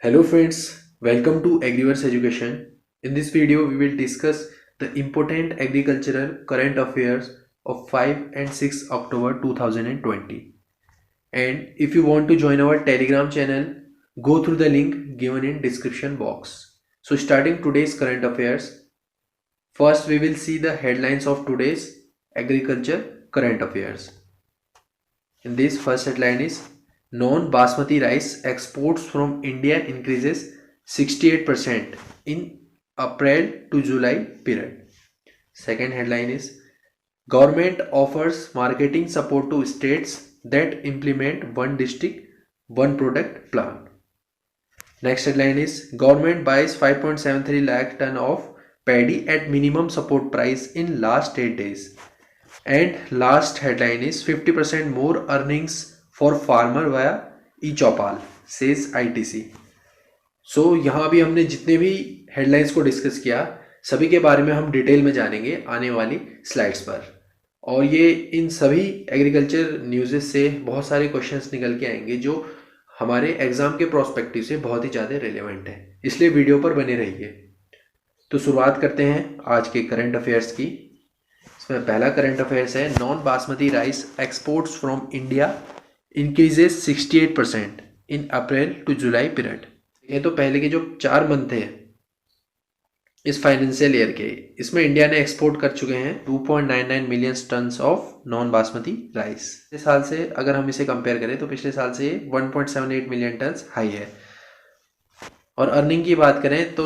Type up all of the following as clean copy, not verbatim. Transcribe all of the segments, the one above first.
Hello friends, welcome to Agriverse Education. In this video, we will discuss the important agricultural current affairs of 5 and 6 October 2020. And if you want to join our Telegram channel, go through the link given in description box. So starting today's current affairs, first we will see the headlines of today's agriculture current affairs. In this first headline is non-basmati rice exports from India increases 68% in April to July period. Second headline is government offers marketing support to states that implement one district, one product plan. Next headline is government buys 5.73 lakh ton of paddy at minimum support price in last 8 days. And last headline is 50% more earnings for farmer via e-चौपाल says ITC. सो यहाँ भी हमने जितने भी headlines को discuss किया सभी के बारे में हम डिटेल में जानेंगे आने वाली स्लाइड्स पर। और ये इन सभी एग्रीकल्चर न्यूज़ेस से बहुत सारे क्वेश्चंस निकल के आएंगे जो हमारे एग्जाम के प्रोस्पेक्टिव से बहुत ही ज़्यादा रिलेवेंट है, इसलिए वीडियो पर बने रहिए। तो शुरुआत करते हैं आज के करंट अफेयर्स की। इसमें पहला करंट अफेयर्स है non basmati rice exports from India increases 68% in April to July period. ये तो पहले के जो 4 मंथ थे इस फाइनेंशियल ईयर के, इसमें इंडिया ने एक्सपोर्ट कर चुके हैं 2.99 million tons of non basmati rice. पिछले साल से अगर हम इसे कंपेयर करें तो पिछले साल से 1.78 मिलियन टन्स हाई है। और अर्निंग की बात करें तो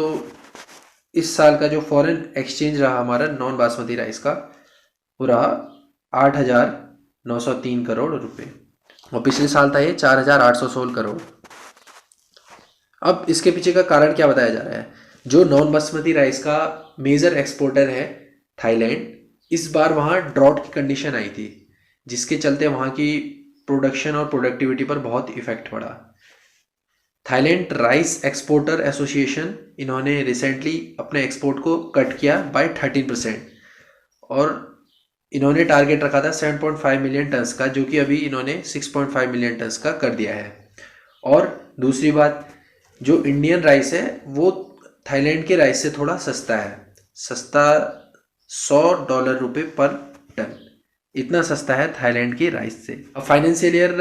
इस साल का जो फॉरेन एक्सचेंज रहा हमारा नॉन बासमती राइस का वो रहा 8,903 करोड़ रुपए और पिछले साल था ये 4,816 करोड़। अब इसके पीछे का कारण क्या बताया जा रहा है? जो नॉन बासमती राइस का मेजर एक्सपोर्टर है थाईलैंड, इस बार वहाँ ड्रॉट की कंडीशन आई थी जिसके चलते वहाँ की प्रोडक्शन और प्रोडक्टिविटी पर बहुत इफेक्ट पड़ा। थाईलैंड राइस एक्सपोर्टर एसोसिएशन इन्होंने रिसेंटली अपने एक्सपोर्ट को कट किया बाय 13% और इन्होंने टारगेट रखा था 7.5 मिलियन टन्स का, जो कि अभी इन्होंने 6.5 मिलियन टन्स का कर दिया है। और दूसरी बात, जो इंडियन राइस है वो थाईलैंड के राइस से थोड़ा सस्ता है, सस्ता $100 पर टन, इतना सस्ता है थाईलैंड के राइस से। अब फाइनेंशियल ईयर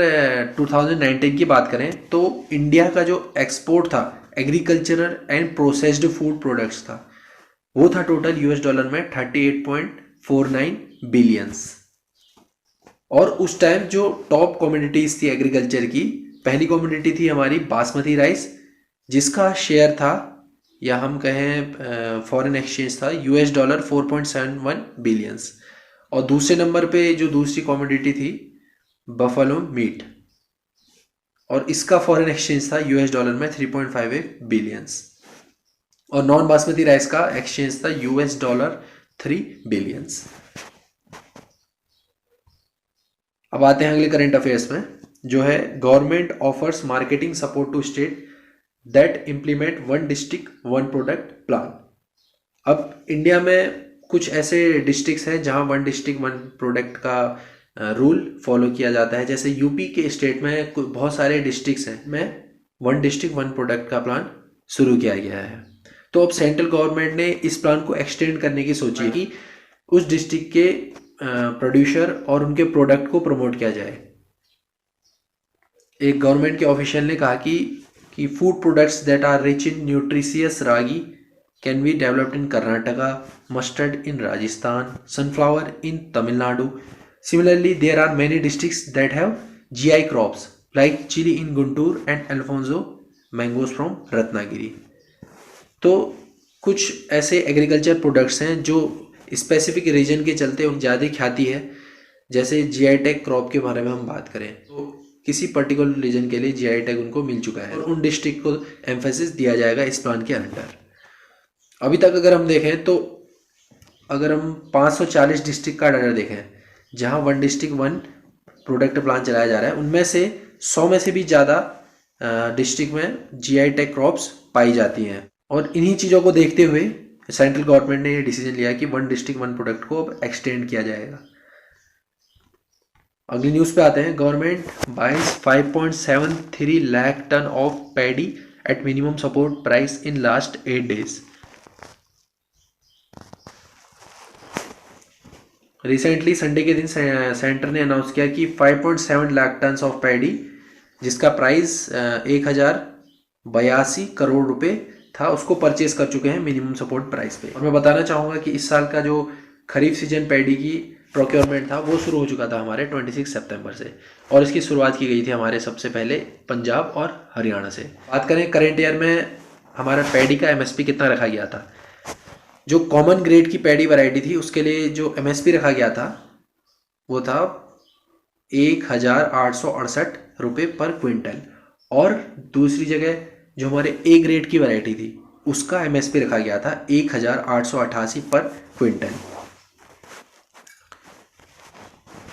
2019 की बात करें तो इंडिया का जो एक्सपोर्ट था agricultural and processed food products था वो था टोटल $US में 38.49 बिलियंस। और उस टाइम जो टॉप कमोडिटीज थी एग्रीकल्चर की, पहली कमोडिटी थी हमारी बासमती राइस जिसका शेयर था या हम कहें फॉरेन एक्सचेंज था $4.71 बिलियंस। और दूसरे नंबर पे जो दूसरी कमोडिटी थी बफलो मीट और इसका फॉरेन एक्सचेंज था $US में 3.58 बिलियंस। और नॉन बासमती राइस का एक्सचेंज था $3 बिलियंस। अब आते हैं अगले करंट अफेयर्स में जो है government offers marketing support to state that implement one district one product plan. अब इंडिया में कुछ ऐसे डिस्ट्रिक्ट्स हैं जहां वन डिस्ट्रिक्ट वन प्रोडक्ट का रूल फॉलो किया जाता है। जैसे यूपी के स्टेट में बहुत सारे डिस्ट्रिक्ट्स हैं में वन डिस्ट्रिक्ट वन प्रोडक्ट का प्लान शुरू किया गया है। तो अब सेंट्रल गवर्नमेंट ने इस प्लान को एक्सटेंड करने की सोची है कि उस डिस्ट्रिक्ट के प्रोड्यूसर और उनके प्रोडक्ट को प्रमोट किया जाए। एक गवर्नमेंट के ऑफिशियल ने कहा कि food products that are rich in nutritious ragi can be developed in Karnataka, mustard in Rajasthan, sunflower in Tamil Nadu. Similarly there are many districts that have GI crops like chilli in Guntur and Alphonso mangoes from Ratnagiri. तो कुछ ऐसे agriculture products हैं जो specific reason के चलते उन ज़्यादा ख्याति है। जैसे GI टैग क्रॉप के बारे में हम बात करें तो किसी पर्टिकुलर रीजन के लिए GI टैग उनको मिल चुका है और उन डिस्ट्रिक्ट को एम्फेसिस दिया जाएगा इस प्लान के अंडर। अभी तक अगर हम देखें तो अगर हम 540 डिस्ट्रिक्ट का डाटा देखें जहां one district one product plan चलाया जा रहा है, उनमें से 100 में से भी ज़्यादा डिस्ट्रिक्ट में GI टैग क्रॉप्स पाई जाती हैं। और इन्हीं चीज़ों को देखते हुए सेंट्रल गवर्नमेंट ने ये डिसीजन लिया कि वन डिस्ट्रिक्ट वन प्रोडक्ट को अब एक्सटेंड किया जाएगा। अगली न्यूज़ पे आते हैं। Government buys 5.73 lakh tonne of paddy at minimum support price in last 8 days. Recently Sunday के दिन सेंटर ने अनाउंस किया कि 5.7 लाख टन ऑफ पैडी जिसका प्राइस 1082 करोड़ रुपए था उसको परचेज कर चुके हैं मिनिमम सपोर्ट प्राइस पे। और मैं बताना चाहूँगा कि इस साल का जो खरीफ सीजन पैडी की प्रोक्योरमेंट था वो शुरू हो चुका था हमारे 26 सितंबर से, और इसकी शुरुआत की गई थी हमारे सबसे पहले पंजाब और हरियाणा से। बात करें करंट ईयर में हमारा पैडी का एमएसपी कितना रखा गया था। जो कॉमन ग्रेड की पैडी वैरायटी थी उसके लिए जो एमएसपी रखा गया था वो था 1868 रुपये पर क्विंटल, और दूसरी जगह जो हमारे ए ग्रेड की वैरायटी थी उसका एमएसपी रखा गया था 1888 पर क्विंटल।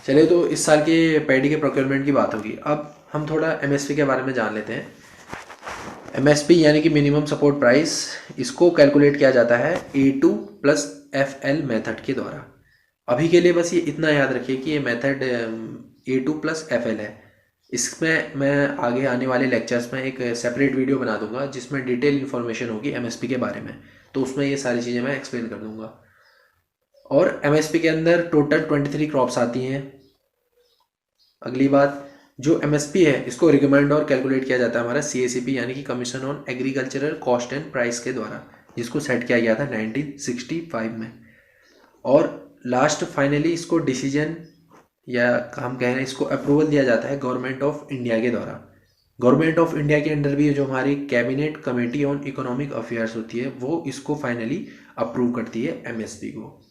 चलिए, तो इस साल के पैडी के प्रोक्योरमेंट की बात होगी। अब हम थोड़ा एमएसपी के बारे में जान लेते हैं। एमएसपी यानी कि मिनिमम सपोर्ट प्राइस, इसको कैलकुलेट किया जाता है A2 प्लस FL मेथड के द्वारा। अभी के लिए बस ये इतना याद रखिए कि ये मेथड A2 प्लस FL है। इसमें मैं आगे आने वाले लेक्चर्स में एक सेपरेट वीडियो बना दूंगा जिसमें डिटेल इन्फॉर्मेशन होगी एमएसपी के बारे में, तो उसमें ये सारी चीज़ें मैं एक्सप्लेन कर दूंगा। और एमएसपी के अंदर टोटल 23 क्रॉप्स आती हैं। अगली बात, जो एमएसपी है इसको रिकमेंड और कैलकुलेट किया जाता है हमारा CACP यानी कि commission on agricultural cost and price के द्वारा, जिसको सेट किया गया था 1965 में। और लास्ट फाइनली इसको डिसीजन या हम कह रहे हैं इसको अप्रूवल दिया जाता है गवर्नमेंट ऑफ इंडिया के द्वारा। गवर्नमेंट ऑफ इंडिया के अंडर भी जो हमारी cabinet committee on economic affairs होती है वो इसको फाइनली अप्रूव करती है एमएसपी को।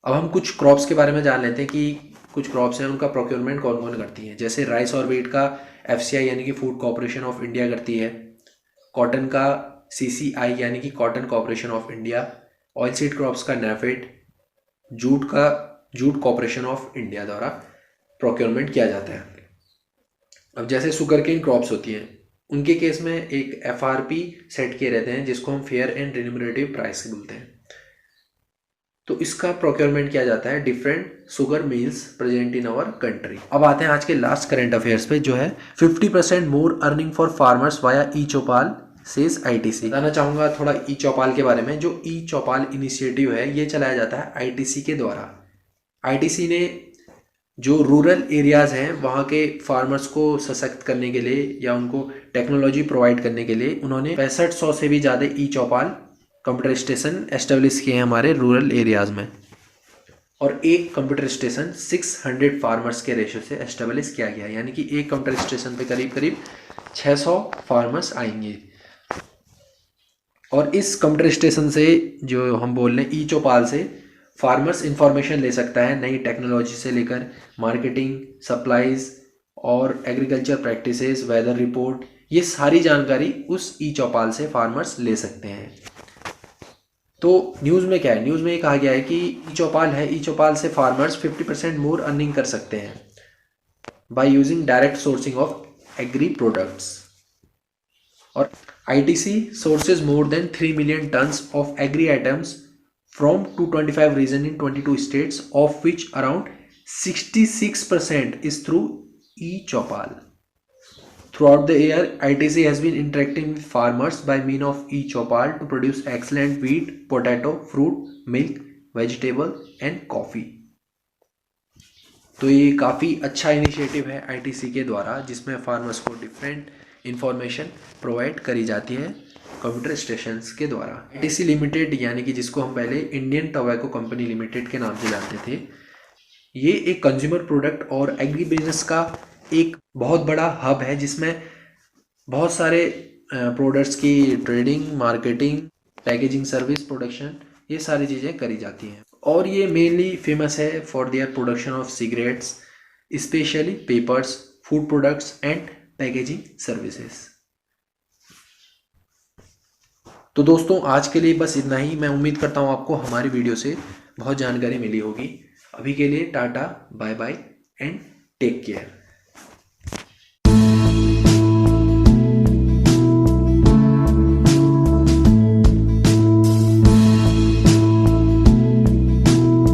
अब हम कुछ क्रॉप्स के बारे में जान लेते हैं कि कुछ क्रॉप्स हैं उनका प्रोक्योरमेंट कौन कौन करती हैं। जैसे राइस और व्हीट का FCI यानी कि फूड कॉर्पोरेशन ऑफ इंडिया करती है। कॉटन का CCI यानी कि cotton corporation of India. Oil seed crops का NAFED। जूट का जूट कॉर्पोरेशन ऑफ इंडिया द्वारा प्रोक्योरमेंट किया जाता है। अब जैसे शुगर केन क्रॉप्स होती हैं उनके केस में एक FRP सेट किए रहते हैं जिसको हम फेयर एंड रिन्यूमरेटिव प्राइस बोलते हैं। तो इसका प्रोक्योरमेंट किया जाता है different sugar mills present in our country. अब आते हैं आज के लास्ट करंट अफेयर्स पे, जो है 50% more earning for farmers via e Choupal says ITC। बताना चाहूँगा थोड़ा ई चौपाल के बारे में। जो ई चौपाल इनिशिएटिव है ये चलाया जाता है ITC के द्वारा। ITC ने जो रूरल एरियाज़ हैं वहाँ के फार्मर्स को सशक्त करने के लिए या उनको टेक्नोलॉजी प्रोवाइड करने के लिए उन्होंने 6500 से भी ज़्यादा ई चौपाल कंप्यूटर स्टेशन एस्टेब्लिश किए हैं हमारे रूरल एरियाज़ में, और एक कंप्यूटर स्टेशन 600 फार्मर्स के रेशो से एस्टेब्लिश किया गया है, यानी कि एक कंप्यूटर स्टेशन पे करीब करीब 600 फार्मर्स आएंगे। और इस कंप्यूटर स्टेशन से जो हम बोल रहे हैं ई चौपाल से फार्मर्स इंफॉर्मेशन ले सकता है, नई टेक्नोलॉजी से लेकर मार्केटिंग, सप्लाईज और एग्रीकल्चर प्रैक्टिसेस, वेदर रिपोर्ट, ये सारी जानकारी उस ई चौपाल से फार्मर्स ले सकते हैं। तो न्यूज़ में क्या है, न्यूज़ में ये कहा गया है कि ई चौपाल है, ई चौपाल से फार्मर्स 50% मोर अर्निंग कर सकते हैं by using direct sourcing of agri products. और ITC sources more than 3 million tons of agri items from 225 regions in 22 states, of which around 66% is through e-Chopal. Throughout the year, ITC has been interacting with farmers by means of e-Chopal to produce excellent wheat, potato, fruit, milk, vegetable and coffee. तो ये काफ़ी अच्छा initiative है ITC के द्वारा, जिसमें farmers को different information provide करी जाती है कंप्यूटर स्टेशंस के द्वारा। ITC लिमिटेड यानी कि जिसको हम पहले इंडियन टोबैको कंपनी लिमिटेड के नाम से जानते थे, ये एक कंज्यूमर प्रोडक्ट और एग्री बिजनेस का एक बहुत बड़ा हब है जिसमें बहुत सारे प्रोडक्ट्स की trading, marketing, packaging service, production, ये सारी चीज़ें करी जाती हैं। और ये मेनली फेमस है for their production of cigarettes, specially papers, food products and packaging services. तो दोस्तों आज के लिए बस इतना ही। मैं उम्मीद करता हूँ आपको हमारी वीडियो से बहुत जानकारी मिली होगी। अभी के लिए टाटा, bye bye and take care.